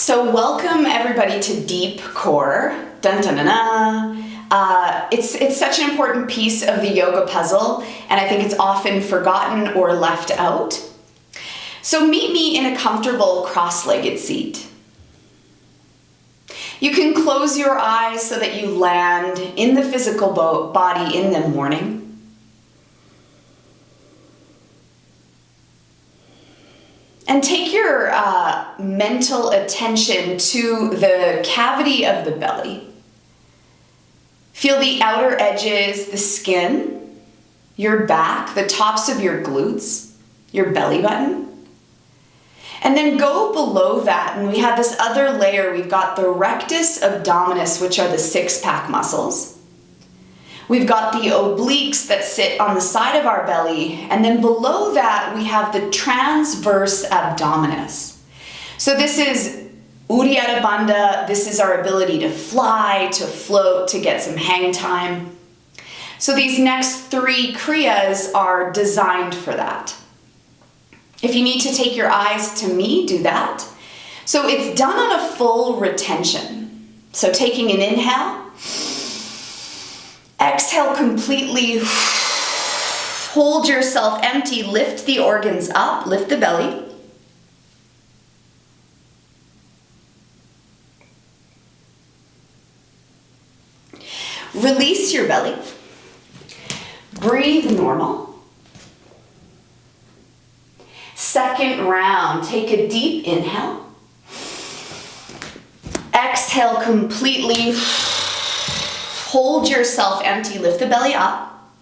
So welcome everybody to Deep Core. Dun, dun, dun, dun. It's such an important piece of the yoga puzzle, and I think it's often forgotten or left out. So meet me in a comfortable cross-legged seat. You can close your eyes so that you land in the physical body in the morning. And take your mental attention to the cavity of the belly. Feel the outer edges, the skin, your back, the tops of your glutes, your belly button. And then go below that, and we have this other layer. We've got the rectus abdominis, which are the six-pack muscles. We've got the obliques that sit on the side of our belly, and then below that we have the transverse abdominis. So this is Uddiyana Bandha. This is our ability to fly, to float, to get some hang time. So these next three kriyas are designed for that. If you need to take your eyes to me, do that. So it's done on a full retention. So taking an inhale. Exhale completely, hold yourself empty, lift the organs up, lift the belly. Release your belly, breathe normal. Second round, take a deep inhale. Exhale completely. Hold yourself empty, lift the belly up.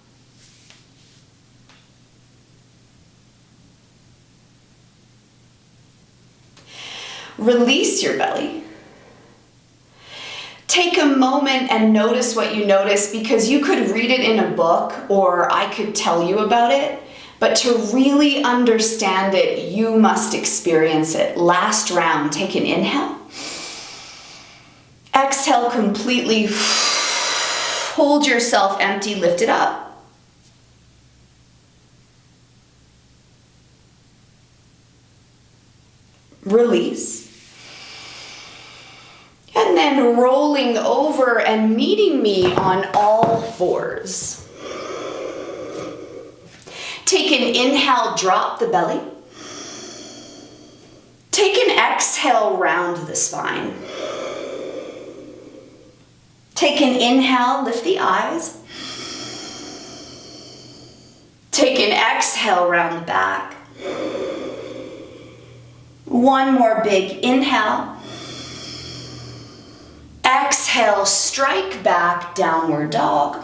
Release your belly. Take a moment and notice what you notice, because you could read it in a book or I could tell you about it, but to really understand it, you must experience it. Last round, take an inhale. Exhale completely. Hold yourself empty, lift it up. Release. And then rolling over and meeting me on all fours. Take an inhale, drop the belly. Take an exhale, round the spine. Take an inhale, lift the eyes. Take an exhale, round the back. One more big inhale. Exhale, strike back, downward dog.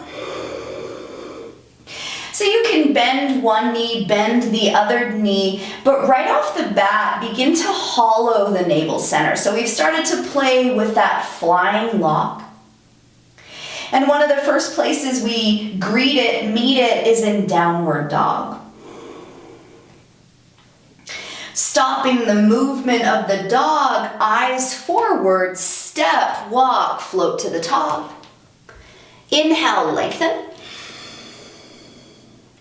So you can bend one knee, bend the other knee, but right off the bat, begin to hollow the navel center. So we've started to play with that flying lock. And one of the first places we greet it, meet it, is in downward dog. Stopping the movement of the dog, eyes forward, step, walk, float to the top. Inhale, lengthen.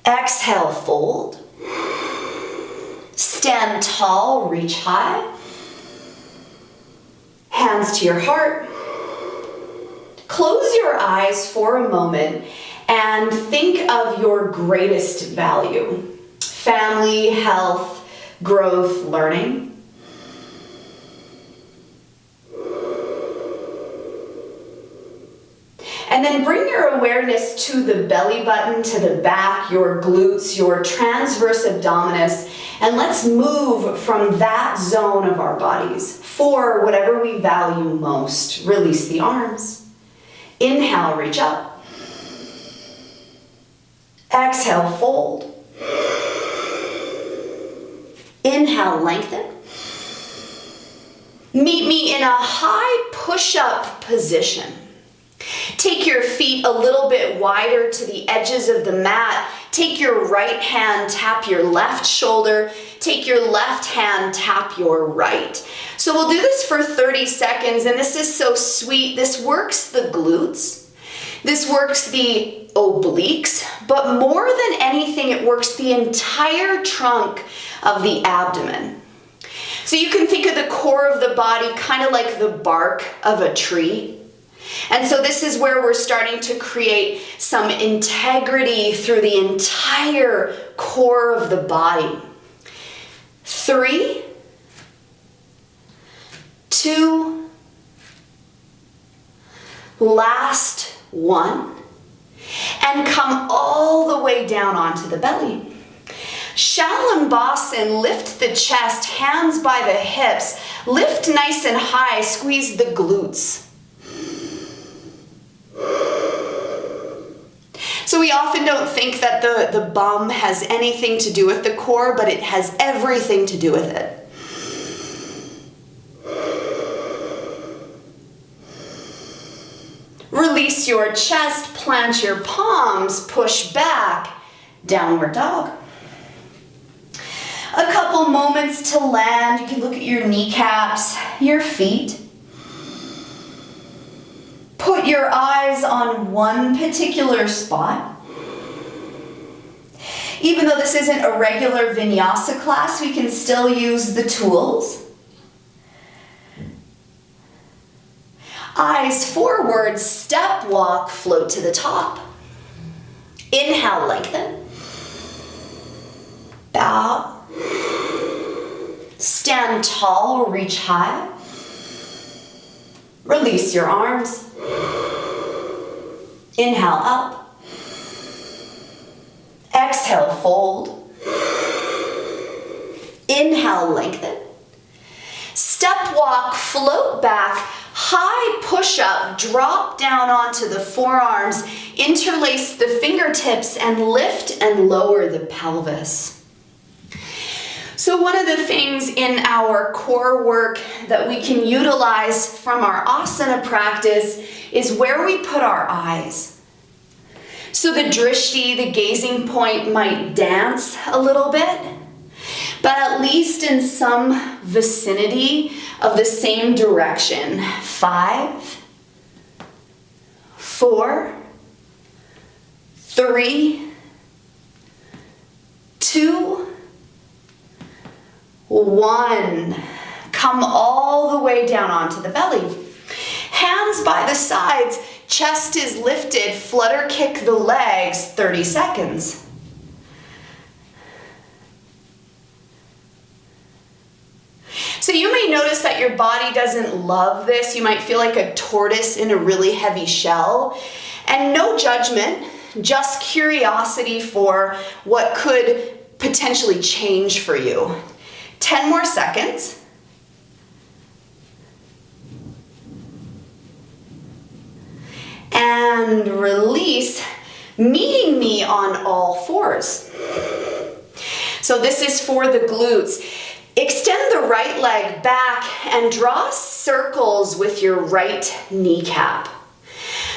Exhale, fold. Stand tall, reach high. Hands to your heart. Close your eyes for a moment and think of your greatest value. Family, health, growth, learning. And then bring your awareness to the belly button, to the back, your glutes, your transverse abdominis, and let's move from that zone of our bodies for whatever we value most. Release the arms. Inhale, reach up. Exhale, fold. Inhale, lengthen. Meet me in a high push-up position. Take your feet a little bit wider to the edges of the mat. Take your right hand, tap your left shoulder. Take your left hand, tap your right. So we'll do this for 30 seconds, and this is so sweet. This works the glutes. This works the obliques, but more than anything, it works the entire trunk of the abdomen. So you can think of the core of the body kind of like the bark of a tree. And so this is where we're starting to create some integrity through the entire core of the body. 3, 2, last 1, and come all the way down onto the belly. Shalambasan, lift the chest, hands by the hips, lift nice and high, squeeze the glutes. So we often don't think that the bum has anything to do with the core, but it has everything to do with it. Release your chest, plant your palms, push back, downward dog. A couple moments to land. You can look at your kneecaps, your feet. Put your eyes on one particular spot. Even though this isn't a regular vinyasa class, we can still use the tools. Eyes forward, step walk, float to the top. Inhale, lengthen. Bow. Stand tall or reach high. Release your arms. Inhale up. Exhale, fold. Inhale, lengthen. Step walk, float back. High push up, drop down onto the forearms. Interlace the fingertips and lift and lower the pelvis. So one of the things in our core work that we can utilize from our asana practice is where we put our eyes. So the drishti, the gazing point, might dance a little bit, but at least in some vicinity of the same direction. 5, 4, 3, 2, 1. Come all the way down onto the belly. Hands by the sides, chest is lifted, flutter kick the legs, 30 seconds. So you may notice that your body doesn't love this. You might feel like a tortoise in a really heavy shell. And no judgment, just curiosity for what could potentially change for you. 10 more seconds. And release, meeting me on all fours. So this is for the glutes. Extend the right leg back and draw circles with your right kneecap.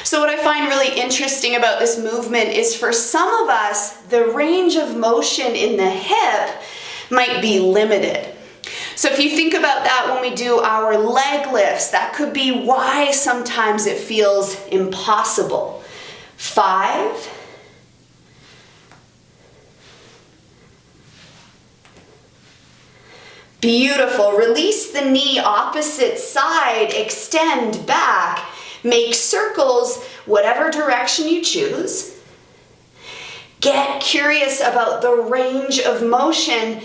So what I find really interesting about this movement is for some of us, the range of motion in the hip might be limited. So if you think about that when we do our leg lifts, that could be why sometimes it feels impossible. 5, beautiful. Release the knee, opposite side, extend back, make circles, whatever direction you choose. Get curious about the range of motion.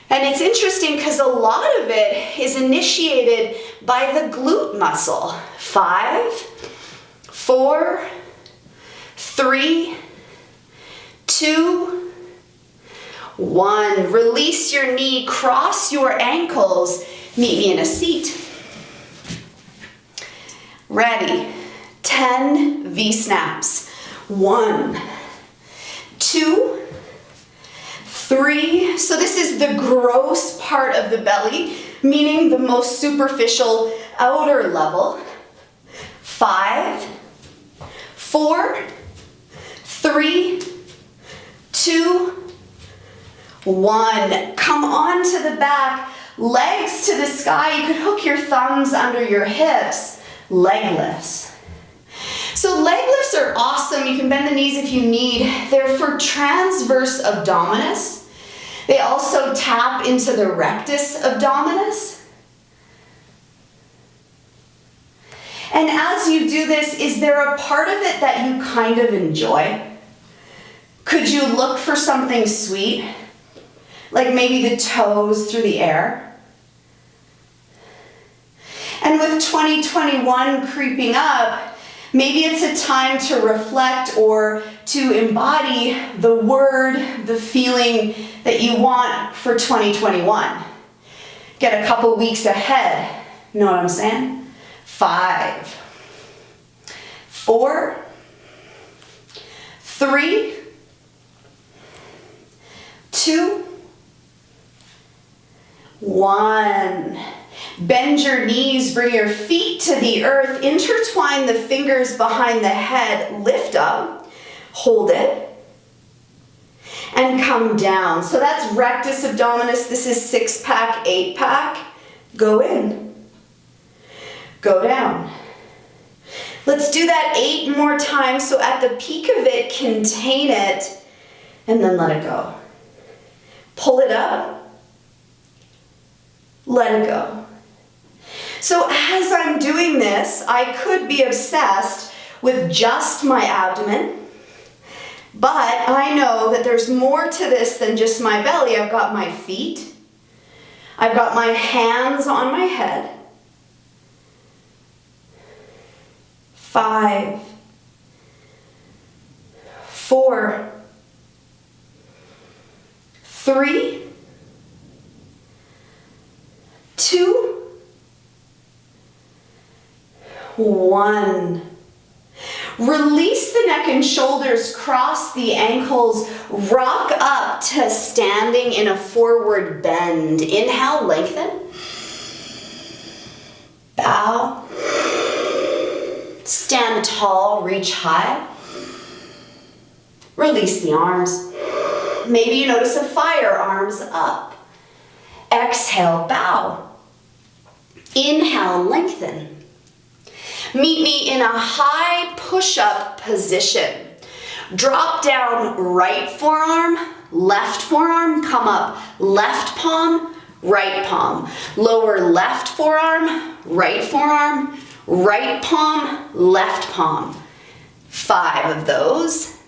And it's interesting because a lot of it is initiated by the glute muscle. 5, 4, 3, 2, 1. Release your knee, cross your ankles, meet me in a seat. Ready. 10 V-snaps. 1, 2, 3. So this is the gross part of the belly, meaning the most superficial outer level. 5, 4, 3, 2, 1. Come on to the back, legs to the sky. You could hook your thumbs under your hips. Leg lifts. So leg lifts are awesome. You can bend the knees if you need. They're for transverse abdominis. They also tap into the rectus abdominis. And as you do this, is there a part of it that you kind of enjoy? Could you look for something sweet? Like maybe the toes through the air? And with 2021 creeping up, maybe it's a time to reflect or to embody the word, the feeling that you want for 2021. Get a couple weeks ahead. You know what I'm saying? 5, 4, 3, 2, 1. Bend your knees, bring your feet to the earth, intertwine the fingers behind the head, lift up, hold it, and come down. So that's rectus abdominis. This is 6-pack, 8-pack. Go in. Go down. Let's do that 8 more times. So at the peak of it, contain it, and then let it go. Pull it up. Let it go. So as I'm doing this, I could be obsessed with just my abdomen, but I know that there's more to this than just my belly. I've got my feet. I've got my hands on my head. 5, 4, 3, 2, 1. Release the neck and shoulders, cross the ankles, rock up to standing in a forward bend. Inhale, lengthen. Bow. Stand tall, reach high. Release the arms. Maybe you notice a fire, arms up. Exhale, bow. Inhale, lengthen. Meet me in a high push-up position. Drop down right forearm, left forearm, come up left palm, right palm. Lower left forearm, right palm, left palm. 5 of those.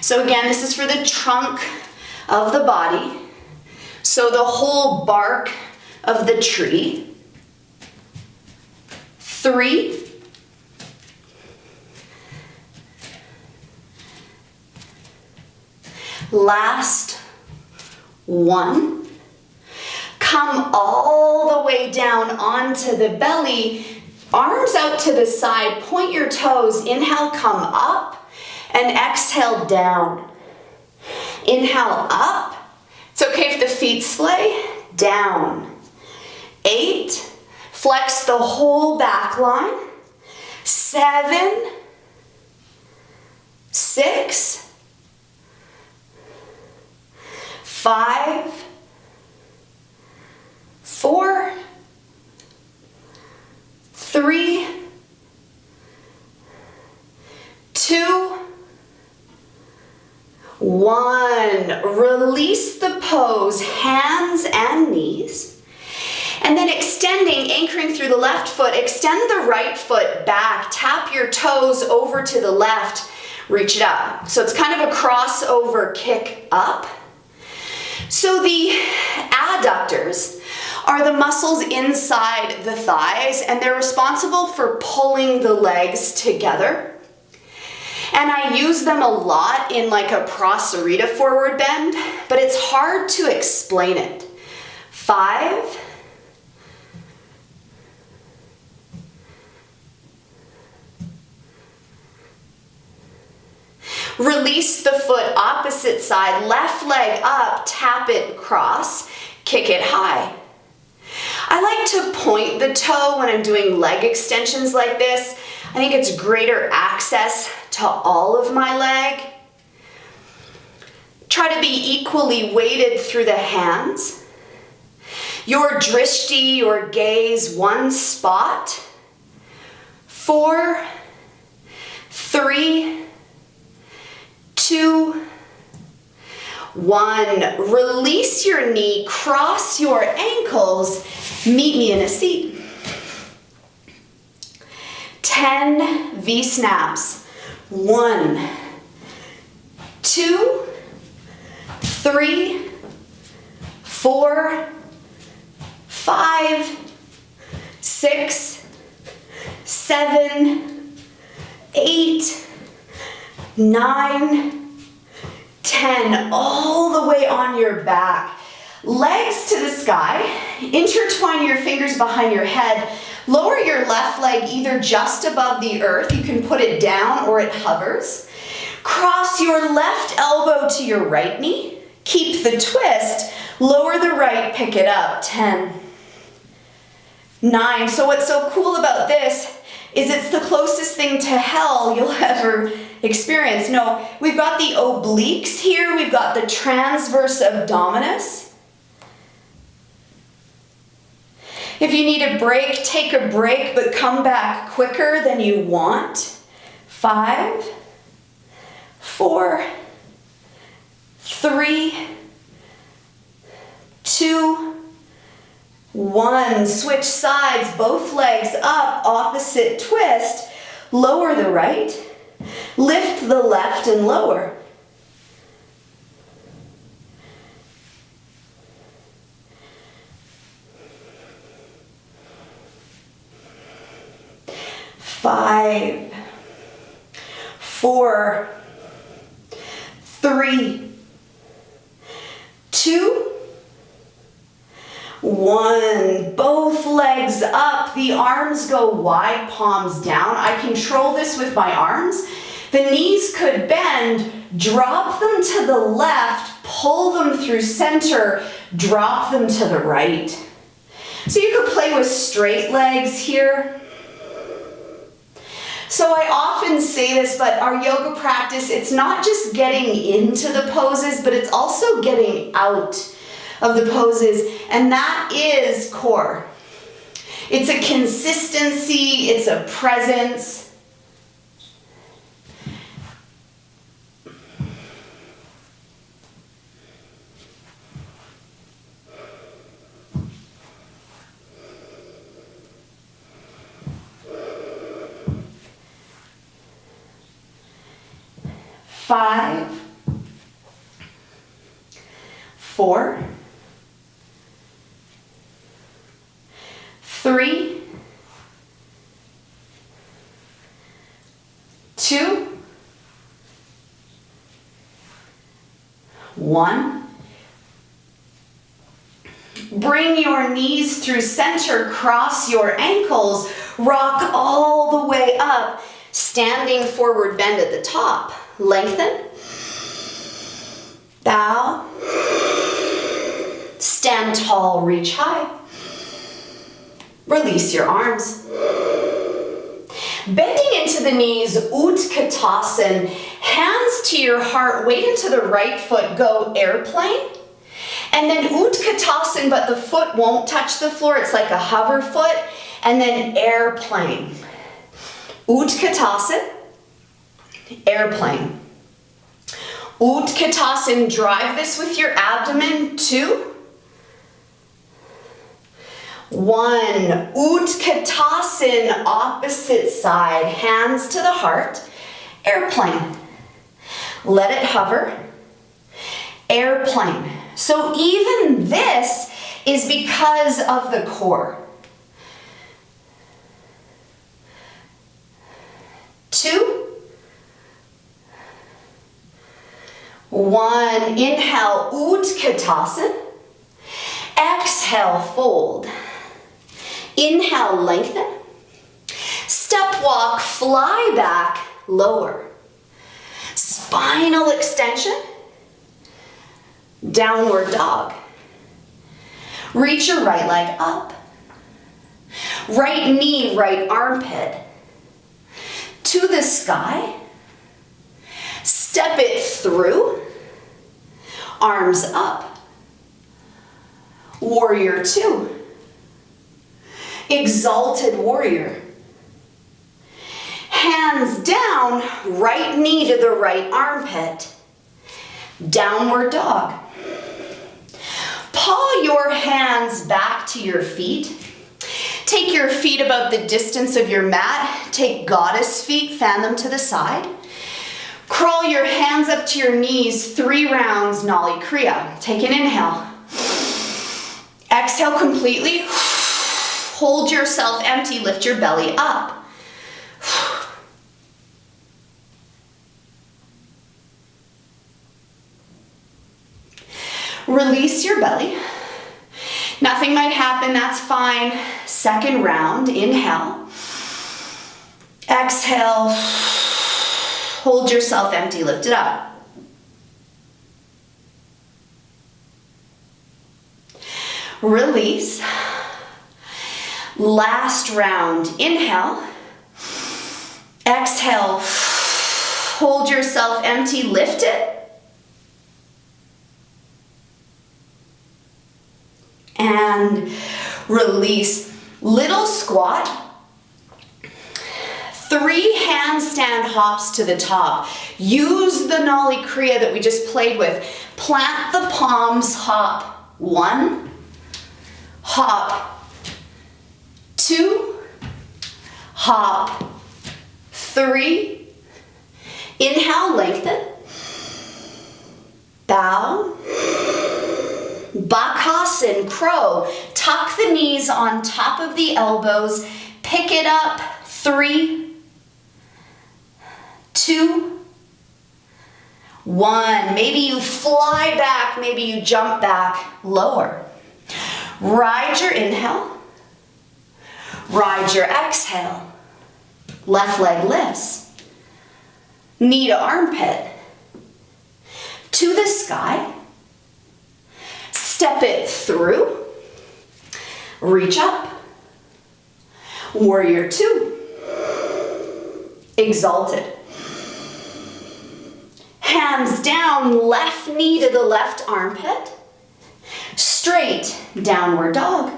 So again, this is for the trunk of the body. So the whole bark of the tree. 3. Last 1. Come all the way down onto the belly, arms out to the side, point your toes, inhale, come up, and exhale, down. Inhale, up. It's okay if the feet splay, down. 8, flex the whole back line. 7, 6, 5, 4, 3, 2, 1. Release the pose, hands and knees. And then extending, anchoring through the left foot, extend the right foot back, tap your toes over to the left, reach it up. So it's kind of a crossover kick up. So the adductors are the muscles inside the thighs, and they're responsible for pulling the legs together. And I use them a lot in like a Prasarita forward bend, but it's hard to explain it. 5, 4. Release the foot, opposite side, left leg up, tap it across, kick it high. I like to point the toe when I'm doing leg extensions like this. I think it's greater access to all of my leg. Try to be equally weighted through the hands. Your drishti, your gaze, one spot. 4, 3, 2, 1. Release your knee, cross your ankles, meet me in a seat. 10 V-snaps. 1, 2, 3, 4, 5, 6, 7, 8, 9, 10, all the way on your back. Legs to the sky. Intertwine your fingers behind your head. Lower your left leg either just above the earth, you can put it down or it hovers. Cross your left elbow to your right knee. Keep the twist. Lower the right, pick it up. 10, 9. So what's so cool about this is it's the closest thing to hell you'll ever experience. No, we've got the obliques here. We've got the transverse abdominis. If you need a break, take a break, but come back quicker than you want. 5, 4, 3, 2, 1. Switch sides, both legs up, opposite twist. Lower the right, lift the left and lower. 5, 4, 3, 2, 1. Both legs up, the arms go wide, palms down. I control this with my arms. The knees could bend, drop them to the left, pull them through center, drop them to the right. So you could play with straight legs here. So I often say this, but our yoga practice, it's not just getting into the poses, but it's also getting out of the poses, and that is core. It's a consistency, it's a presence. Five, 4, 3, 2, 1. Bring your knees through center, cross your ankles, rock all the way up, standing forward bend at the top. Lengthen, bow, stand tall, reach high. Release your arms. Bending into the knees, Utkatasana, hands to your heart, weight into the right foot, go airplane. And then Utkatasana, but the foot won't touch the floor, it's like a hover foot, and then airplane. Utkatasana, airplane. Utkatasana, drive this with your abdomen. 2, 1. Utkatasana, opposite side, hands to the heart, airplane. Let it hover, airplane. So even this is because of the core. 2, 1. Inhale, Utkatasana. Exhale, fold. Inhale, lengthen. Step walk, fly back, lower. Spinal extension. Downward dog. Reach your right leg up. Right knee, right armpit. To the sky. Step it through. Arms up. Warrior 2. Exalted warrior. Hands down, right knee to the right armpit. Downward dog. Paw your hands back to your feet. Take your feet about the distance of your mat. Take goddess feet, fan them to the side. Crawl your hands up to your knees, 3 rounds, Nali Kriya. Take an inhale. Exhale completely. Hold yourself empty, lift your belly up. Release your belly. Nothing might happen, that's fine. Second round, inhale. Exhale. Hold yourself empty, lift it up. Release. Last round, inhale. Exhale. Hold yourself empty, lift it. And release. Little squat. 3 handstand hops to the top. Use the Nali Kriya that we just played with. Plant the palms, hop. 1, hop. 2, hop. 3. Inhale, lengthen. Bow. Bakasana, crow. Tuck the knees on top of the elbows. Pick it up. 3, 2, 1. Maybe you fly back, maybe you jump back, lower. Ride your inhale. Ride your exhale. Left leg lifts. Knee to armpit. To the sky. Step it through. Reach up. Warrior 2. Exalted. Hands down, left knee to the left armpit. Straight, downward dog.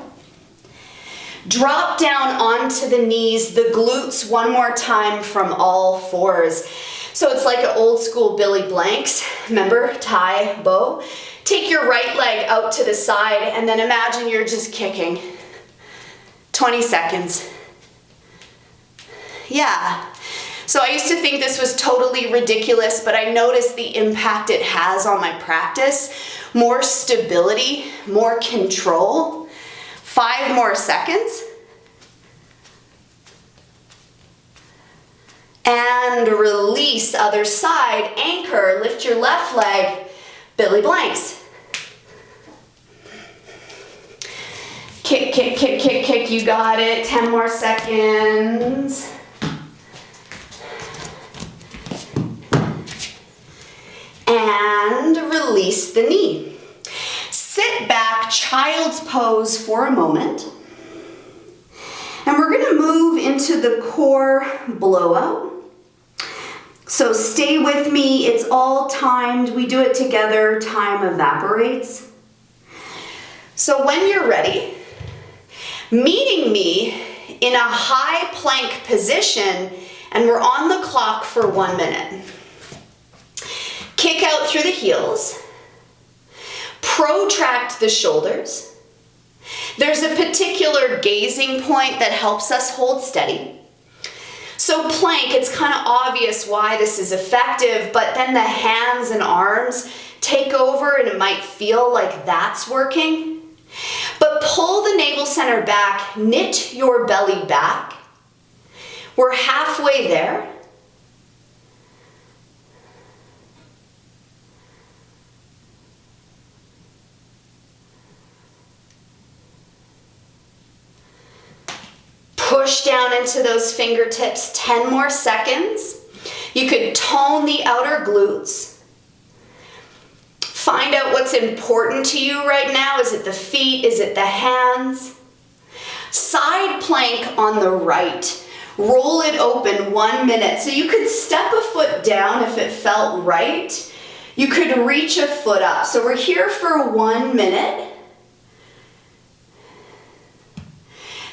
Drop down onto the knees, the glutes one more time from all 4s. So it's like an old school Billy Blanks. Remember, tie, bow. Take your right leg out to the side and then imagine you're just kicking. 20 seconds. Yeah. So I used to think this was totally ridiculous, but I noticed the impact it has on my practice. More stability, more control. 5 more seconds. And release, other side, anchor, lift your left leg, Billy Blanks. Kick, kick, kick, kick, kick, you got it. 10 more seconds. And release the knee. Sit back, child's pose for a moment. And we're gonna move into the core blowout. So stay with me, it's all timed. We do it together, time evaporates. So when you're ready, meeting me in a high plank position, and we're on the clock for 1 minute. Kick out through the heels. Protract the shoulders. There's a particular gazing point that helps us hold steady. So plank, it's kind of obvious why this is effective, but then the hands and arms take over and it might feel like that's working. But pull the navel center back, knit your belly back. We're halfway there. Push down into those fingertips, 10 more seconds. You could tone the outer glutes. Find out what's important to you right now. Is it the feet? Is it the hands? Side plank on the right. Roll it open 1 minute. So you could step a foot down if it felt right. You could reach a foot up. So we're here for 1 minute.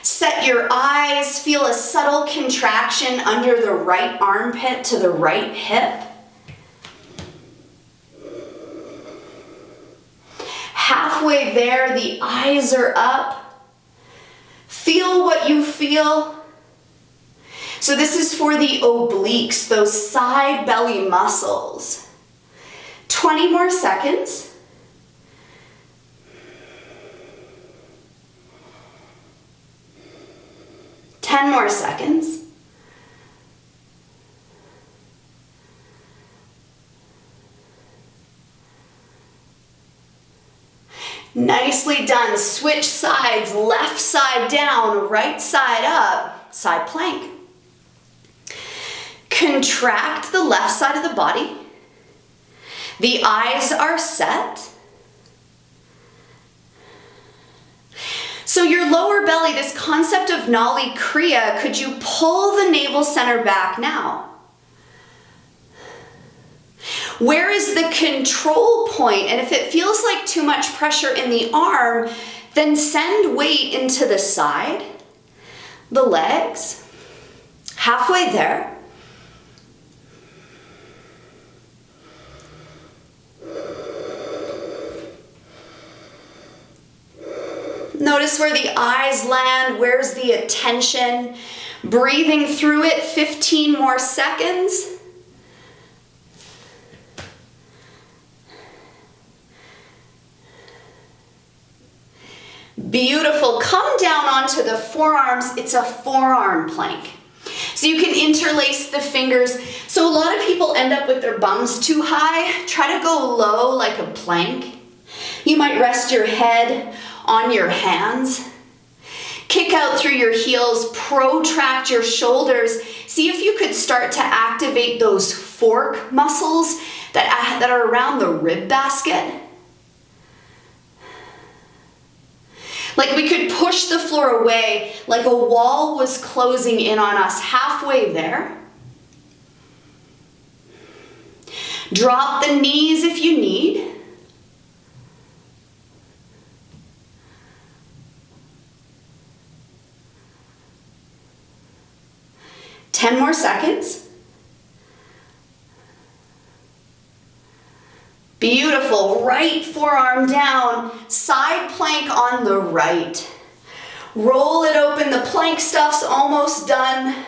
Set your eyes, feel a subtle contraction under the right armpit to the right hip. there, the eyes are up. Feel what you feel. So this is for the obliques, those side belly muscles. 20 more seconds. Ten more seconds. Nicely done. Switch sides, left side down, right side up, side plank. Contract the left side of the body. The eyes are set. So your lower belly, this concept of Nali Kriya, could you pull the navel center back now? Where is the control point? And if it feels like too much pressure in the arm, then send weight into the side, the legs, halfway there. Notice where the eyes land, where's the attention. Breathing through it, 15 more seconds. Beautiful. Come down onto the forearms. It's a forearm plank. So you can interlace the fingers. So a lot of people end up with their bums too high. Try to go low like a plank. You might rest your head on your hands. Kick out through your heels. Protract your shoulders. See if you could start to activate those fork muscles that are around the rib basket. Like we could push the floor away, like a wall was closing in on us, halfway there. Drop the knees if you need. Ten more seconds. Beautiful. Right forearm down, side plank on the right. Roll it open. The plank stuff's almost done.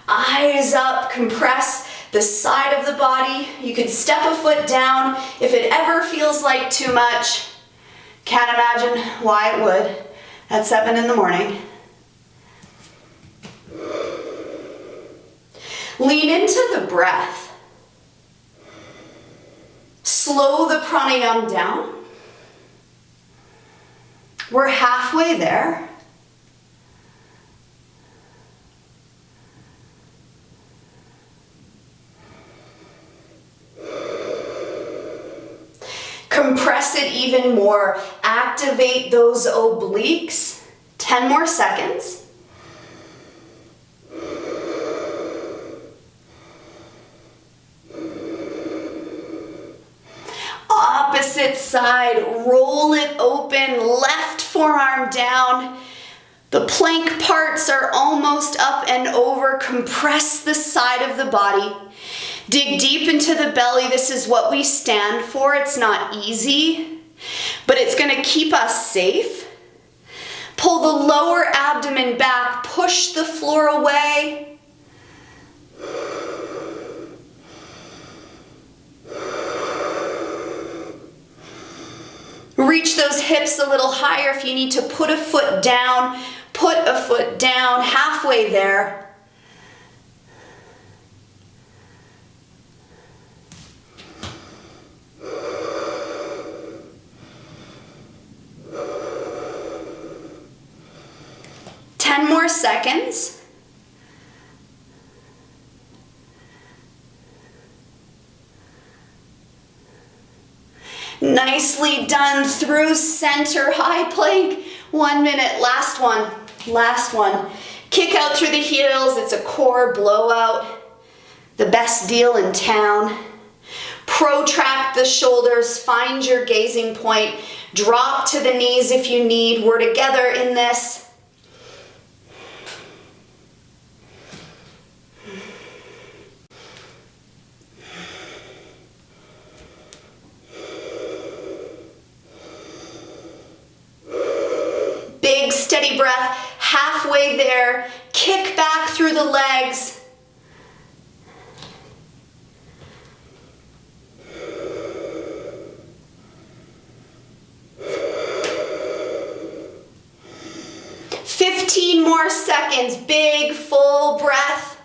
Eyes up, compress the side of the body. You could step a foot down if it ever feels like too much. Can't imagine why it would at 7 in the morning. Lean into the breath. Slow the pranayama down. We're halfway there. Compress it even more. Activate those obliques. 10 more seconds. Opposite side, roll it open, left forearm down. The plank parts are almost up and over. Compress the side of the body. Dig deep into the belly. This is what we stand for. It's not easy, but it's going to keep us safe. Pull the lower abdomen back. Push the floor away. Reach those hips a little higher. If you need to put a foot down, put a foot down, halfway there. Ten more seconds. Nicely done through center, high plank. 1 minute, last one, last one. Kick out through the heels, it's a core blowout. The best deal in town. Protract the shoulders, find your gazing point. Drop to the knees if you need. We're together in this. steady breath, halfway there, kick back through the legs. More seconds, big full breath.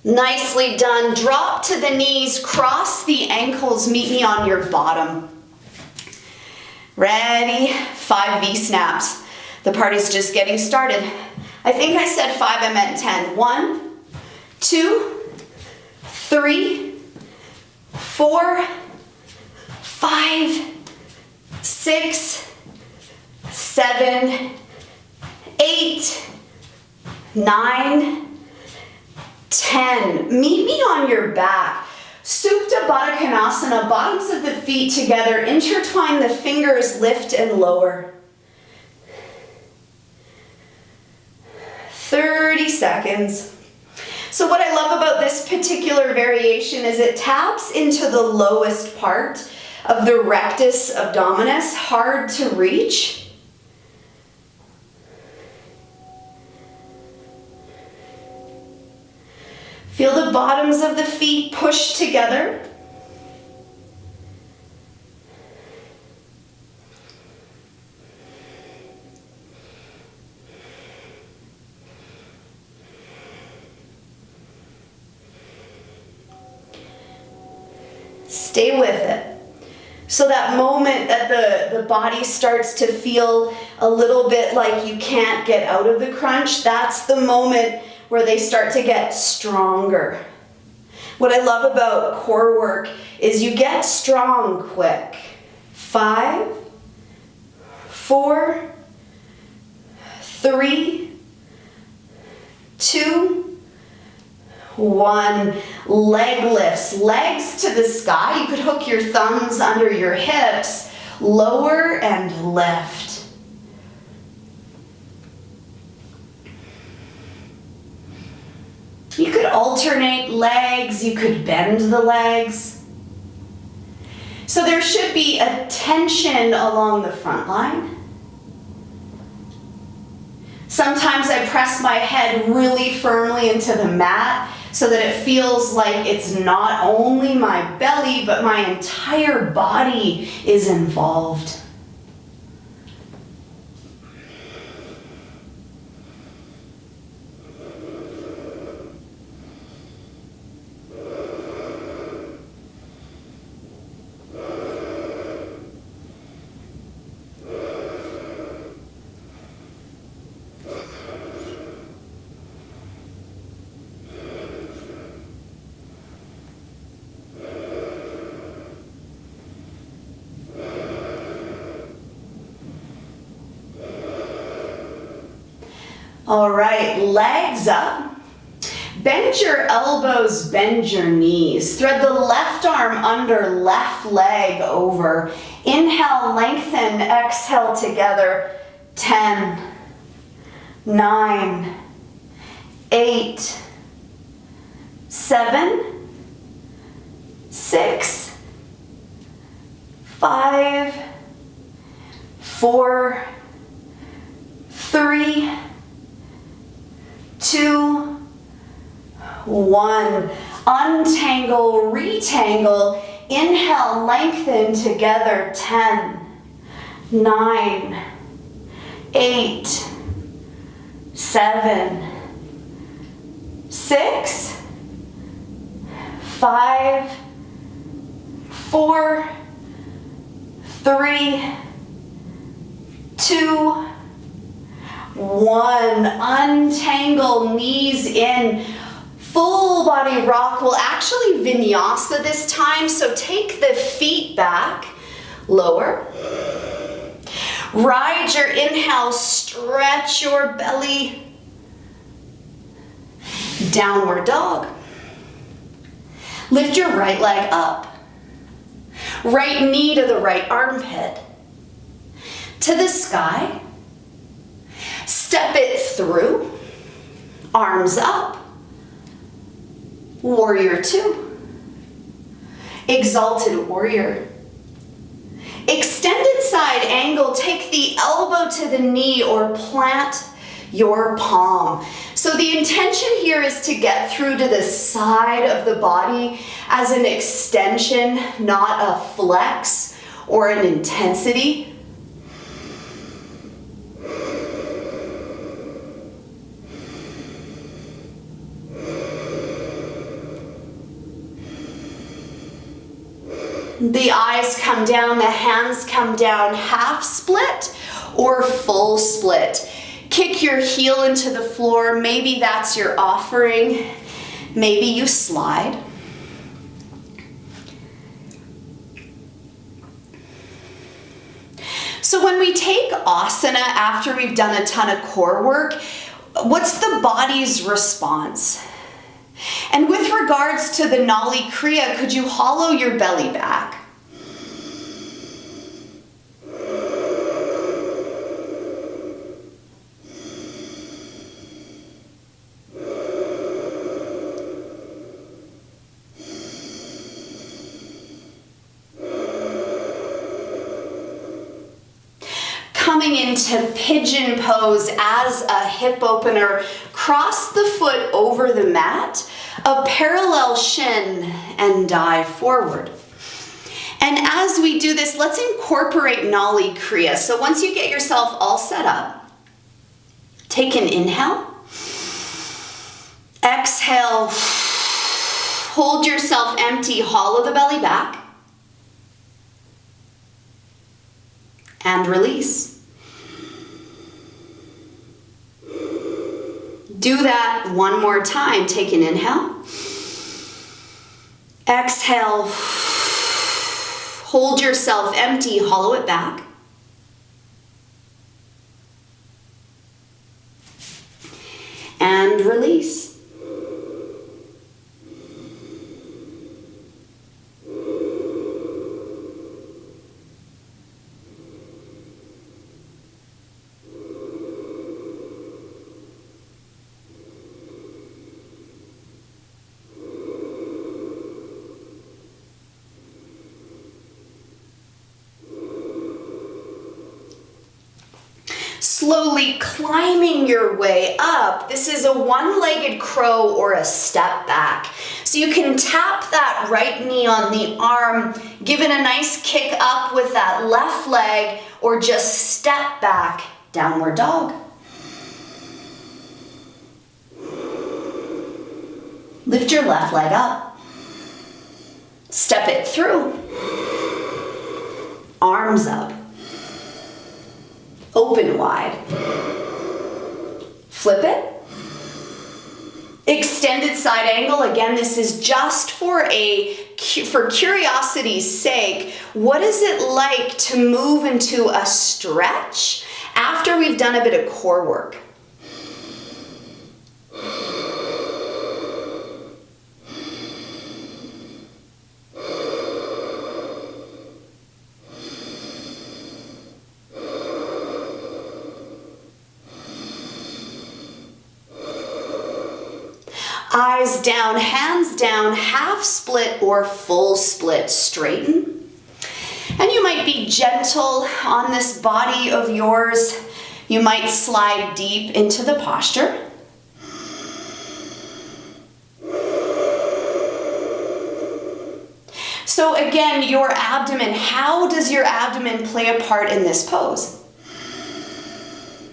Nicely done. Drop to the knees, cross the ankles, meet me on your bottom. Ready? 5 V-snaps. The party's just getting started. I think I said 5, I meant 10. 1, 2, 3, 4, 5, 6, 7, 8, 9, 10. Meet me on your back. Supta Baddha Konasana, bottoms of the feet together, intertwine the fingers, lift and lower. 30 seconds. So what I love about this particular variation is it taps into the lowest part of the rectus abdominis, hard to reach. Feel the bottoms of the feet push together. Stay with it. So that moment that the body starts to feel a little bit like you can't get out of the crunch, that's the moment where they start to get stronger. What I love about core work is you get strong quick. 5, 4, 3, 2, 1. Leg lifts, legs to the sky. You could hook your thumbs under your hips, lower and lift. You could alternate legs, you could bend the legs. So there should be a tension along the front line. Sometimes I press my head really firmly into the mat so that it feels like it's not only my belly, but my entire body is involved. All right, legs up. Bend your elbows, bend your knees. Thread the left arm under left leg over. Inhale, lengthen, exhale together. 10, 9, 8, 7, 6, 5, 4, 3, 2, 1. Untangle, retangle. Inhale, lengthen together. 10, 9, 8, 7, 6, 5, 4, 3, 2, 1. Untangle, knees in. Full body rock. We'll actually vinyasa this time, so take the feet back, lower. Ride your inhale, stretch your belly. Downward dog. Lift your right leg up. Right knee to the right armpit. To the sky. Step it through. Arms up. Warrior 2. Exalted warrior. Extended side angle, take the elbow to the knee or plant your palm. So the intention here is to get through to the side of the body as an extension, not a flex or an intensity. The eyes come down, the hands come down, half split or full split. Kick your heel into the floor. Maybe that's your offering. Maybe you slide. So when we take asana after we've done a ton of core work, what's the body's response? And with regards to the Nali Kriya, could you hollow your belly back? Coming into pigeon pose as a hip opener, cross the foot over the mat, a parallel shin, and dive forward. And as we do this, let's incorporate Nali Kriya. So once you get yourself all set up, take an inhale, exhale, hold yourself empty, hollow the belly back, and release. Do that one more time. Take an inhale. Exhale. Hold yourself empty, hollow it back. And release. Slowly climbing your way up. This is a one-legged crow or a step back. So you can tap that right knee on the arm, give it a nice kick up with that left leg, or just step back, downward dog. Lift your left leg up. Step it through. Arms up. Open wide. Flip it. Extended side angle. Again, this is just for curiosity's sake. What is it like to move into a stretch after we've done a bit of core work? Eyes down, hands down, half split or full split. Straighten. And you might be gentle on this body of yours. You might slide deep into the posture. So again, your abdomen, how does your abdomen play a part in this pose?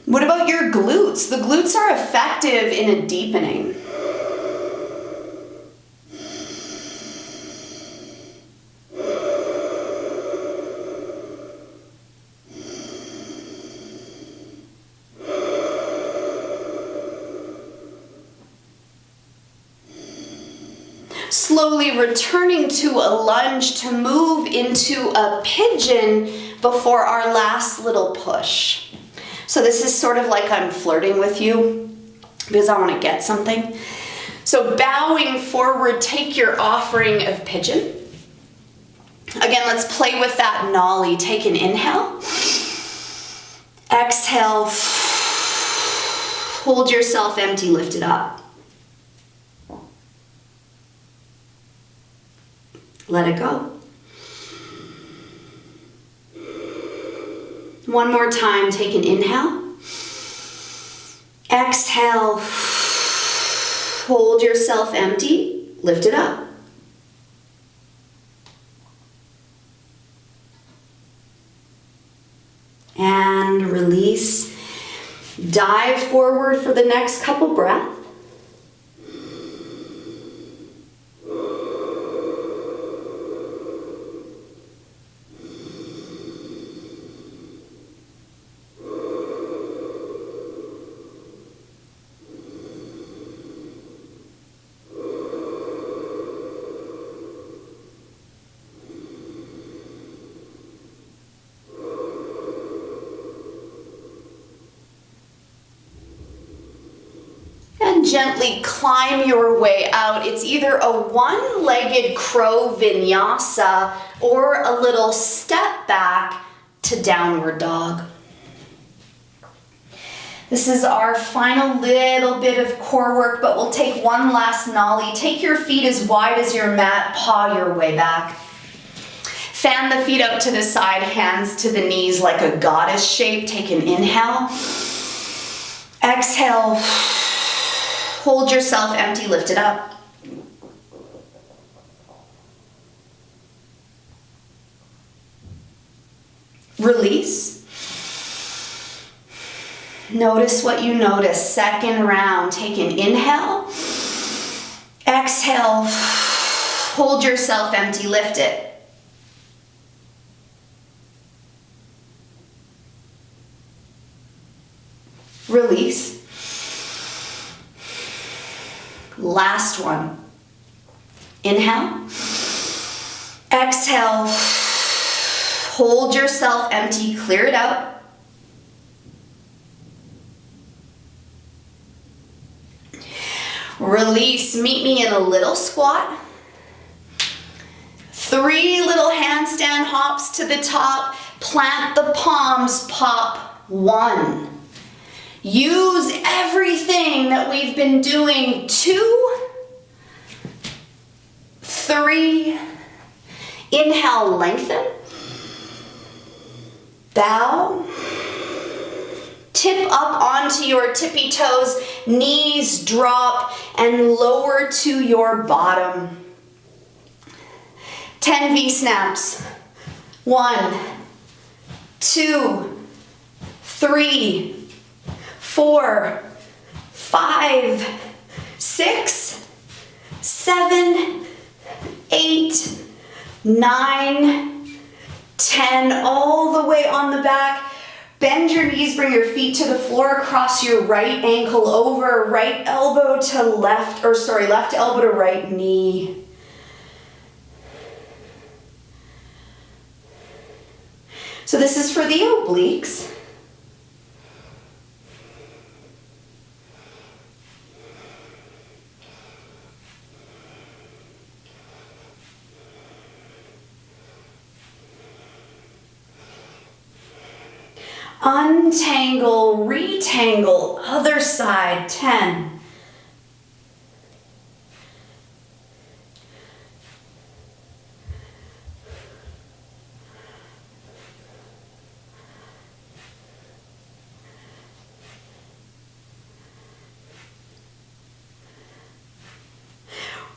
What about your glutes? The glutes are effective in a deepening. Slowly returning to a lunge to move into a pigeon before our last little push. So this is sort of like I'm flirting with you because I want to get something. So bowing forward, take your offering of pigeon. Again, let's play with that Nali. Take an inhale. Exhale. Hold yourself empty, lift it up. Let it go. One more time, take an inhale. Exhale. Hold yourself empty. Lift it up. And release. Dive forward for the next couple breaths. Gently climb your way out. It's either a one-legged crow vinyasa or a little step back to downward dog. This is our final little bit of core work, but we'll take one last nollie. Take your feet as wide as your mat, paw your way back. Fan the feet out to the side, hands to the knees like a goddess shape. Take an inhale. Exhale. Hold yourself empty, lift it up. Release. Notice what you notice. Second round, take an inhale. Exhale. Hold yourself empty, lift it. Release. Last one. Inhale. Exhale. Hold yourself empty, clear it out. Release, meet me in a little squat. 3 little handstand hops to the top. Plant the palms, pop 1. Use everything that we've been doing. 2, 3. Inhale, lengthen. Bow. Tip up onto your tippy toes. Knees drop and lower to your bottom. 10 V-snaps. 1, 2, 3, 4, 5, 6, 7, 8, 9, 10, all the way on the back. Bend your knees, bring your feet to the floor, cross your right ankle over, right elbow to left, left elbow to right knee. So this is for the obliques. Untangle, retangle, other side, 10.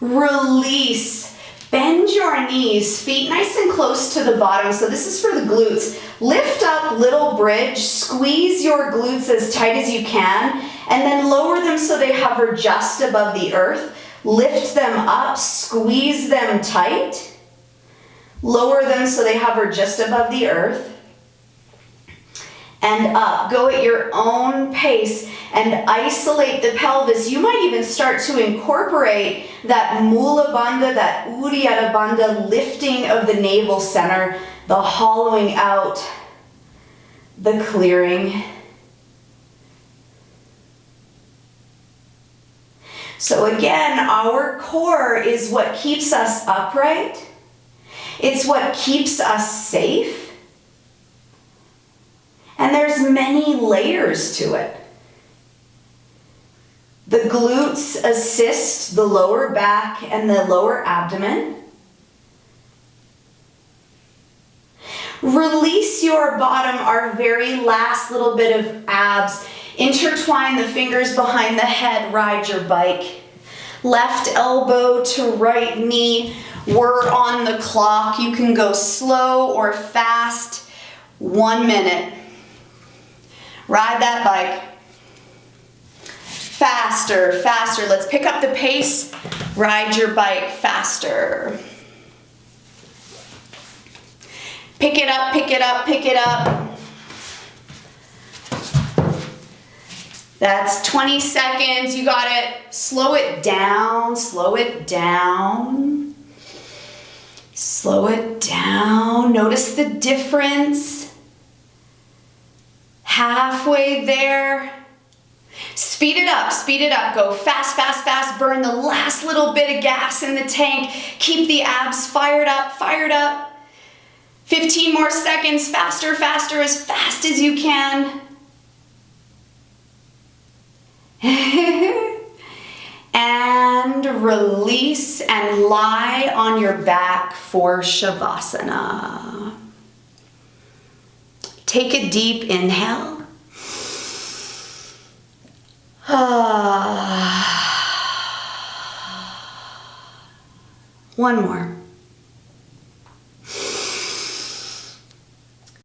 Release. Bend your knees, feet nice and close to the bottom. So this is for the glutes. Lift up, little bridge, squeeze your glutes as tight as you can, and then lower them so they hover just above the earth. Lift them up, squeeze them tight. Lower them so they hover just above the earth. And up. Go at your own pace and isolate the pelvis. You might even start to incorporate that Mula Bandha, that Uddiyana Bandha, lifting of the navel center, the hollowing out, the clearing. So again, our core is what keeps us upright. It's what keeps us safe. And there's many layers to it. The glutes assist the lower back and the lower abdomen. Release your bottom, our very last little bit of abs. Intertwine the fingers behind the head, ride your bike. Left elbow to right knee. We're on the clock. You can go slow or fast. 1 minute. Ride that bike. Faster, faster. Let's pick up the pace. Ride your bike faster. Pick it up, pick it up, pick it up. That's 20 seconds. You got it. Slow it down, slow it down. Slow it down. Notice the difference. Halfway there. Speed it up, speed it up. Go fast, fast, fast. Burn the last little bit of gas in the tank. Keep the abs fired up, fired up. 15 more seconds, faster, faster, as fast as you can. And release and lie on your back for Shavasana. Take a deep inhale. One more.